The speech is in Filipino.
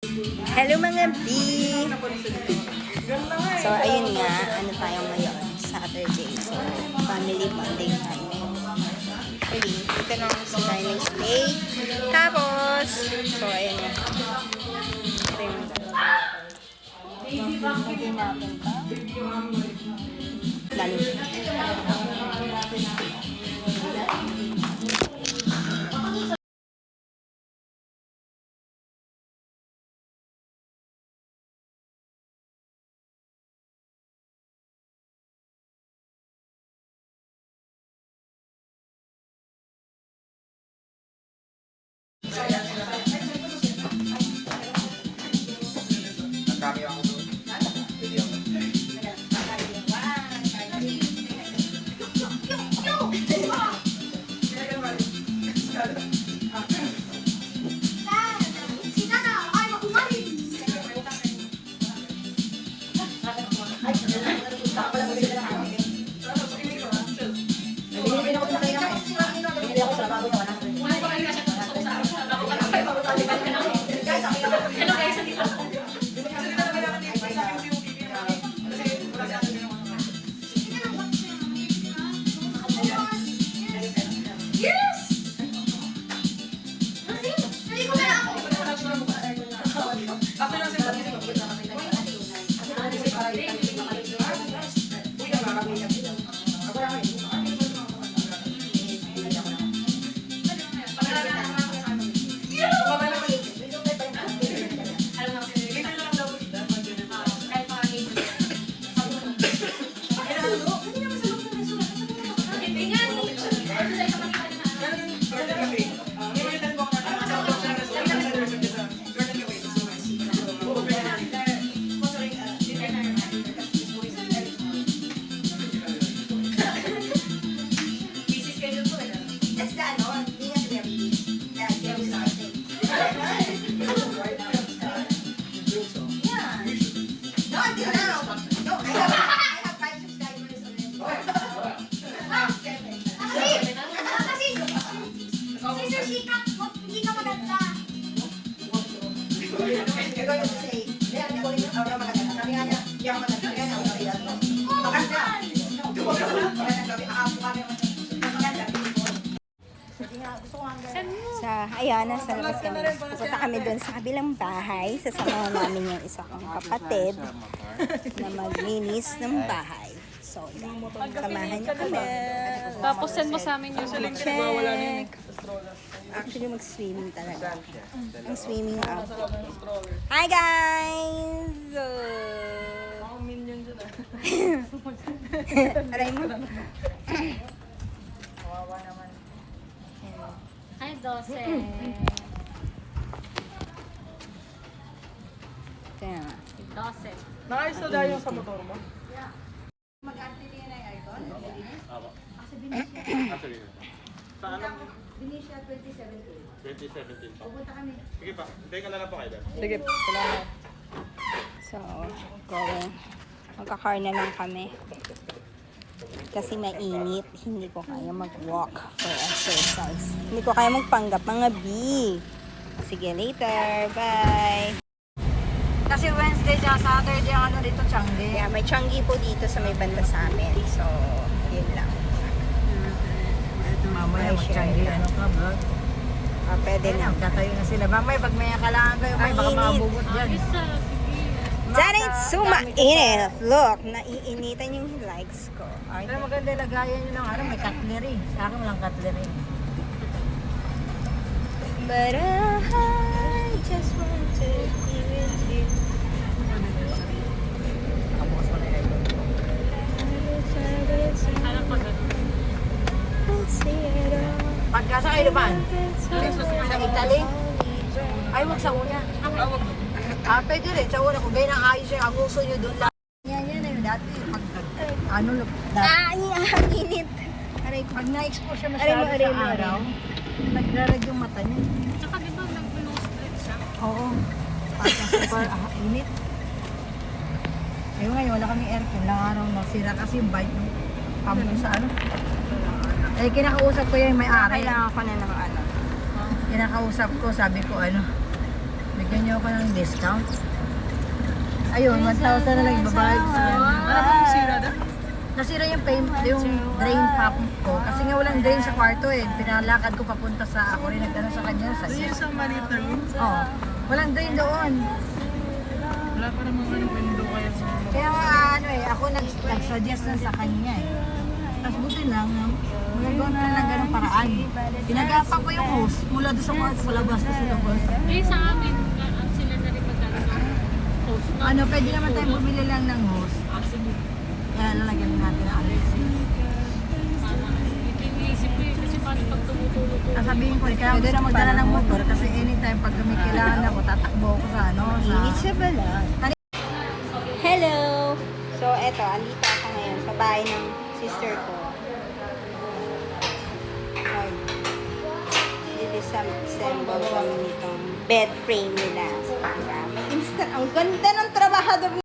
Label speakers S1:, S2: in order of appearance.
S1: Hello mga B! So, ayun nga, ano tayo ngayon? Saturday. So, family bonding tayo. Actually, ito na si Diners Lake. Tapos, so, ayun nga. Ito yung bonding natin pa. Lalo. Ayan, nasa labas kami. Pupunta kami doon sa kabilang bahay. Sasamahan namin yung isa kong kapatid na maglinis ng bahay. So, samahan niyo kami.
S2: Tapos send mo sa amin yung
S1: Check. Actually, mag-swimming talaga. Ang swimming up. Hi, guys! Aray mo. Kawawa naman.
S2: Ay, 12.
S1: Kaya nga.
S2: 12.
S3: Nakayos na dahil yung sa motor mo?
S4: Mag-activate na yung aircon?
S5: Apo.
S4: Kasi binisya.
S5: Actually, sa anong
S4: Binisya 2017.
S5: 2017 pa?
S4: Pupunta kami.
S5: Sige pa, hintayin ka na lang po kayo.
S3: Sige, salamat.
S1: So, going. Magka-car na lang kami. Kasi mainit. Hindi ko kaya mag-walk for exercise. Hindi ko kaya magpanggap mga B. Sige, later. Bye.
S4: Kasi Wednesday at Saturday ang ano dito, Changi.
S1: Yeah, may Changi po dito sa may banda sa amin. So, yun lang.
S4: Mamaya
S1: May share
S4: mag-Changi,
S1: na.
S4: ano ka ba?
S1: Pwede na.
S4: Tatayo na sila. Mamaya pag may kailangan kayo, may
S1: Ang
S4: baka
S1: init.
S4: mabugot dyan.
S1: Janet sumainit. Look, naiinitan yung likes ko. Ay,
S4: Pero maganda lagayan nyo ng ano, may cutlery. Sa akin walang cutlery.
S1: but I just want to be with you.
S4: Nakabukas ko na yung aircon.
S2: Alam ko ganun.
S4: Pagka sa kayo naman, sa Italy, ay wag sa una. Pwede rin, sa una, kung gaya ng ayos yung ang gusto nyo doon lang. Yan na yung dati, pag ano, dati,
S1: Ang init. Aray ko.
S4: pag na-expose siya
S1: Aray mo,
S4: masyado
S1: aray
S4: sa
S1: mo,
S4: araw, nagdarag yung mata niya.
S2: Tsaka di ba nag-blue split siya?
S4: Oo. Pagka super init. Ayun ngayon, wala kaming aircon. Lang araw nasira kasi yung bike ng pabong sa ano. Eh, kinakausap ko yung may-ari.
S1: Kailangan ko na ng ano.
S4: Kinakausap ko, sabi ko ano, Bigyan niyo ako ng discount. Ayun, 1,000 na lang ibabayad sa kanya.
S3: Ano bang sira doon?
S4: Nasira yung drain pump ko. Kasi nga walang drain sa kwarto eh. Pinalakad ko papunta sa ako rin nagtanong sa kanya. Sa
S3: Yung isang maliit na room?
S4: Oo. Walang drain doon.
S3: Wala pa namang ano, window kaya sa...
S4: Kaya nga ano eh, ako nag-suggest na sa kanya eh. Tapos buti lang, magagawa na lang ganong paraan. Pinagapan ko yung hose. Mula doon sa kwarto, palabas na sila boss.
S2: Eh, sa amin, sila na rin magkano ng host na.
S4: Ano, pwede naman tayo bumili lang ng hose. Kaya lalagyan natin ang alis.
S2: Iniisip ko yun kasi paano pag tumutulog ko.
S4: Sasabihin ko, kaya gusto ko magdala ng motor kasi anytime pag may kailangan ako, tatakbo ako sa ano, sa...
S1: Init siya bala. Hello! So, eto, andito ako ngayon sa bahay ng sister ko. Disassemble kami nitong bed frame nila. So, ang ganda ng trabahador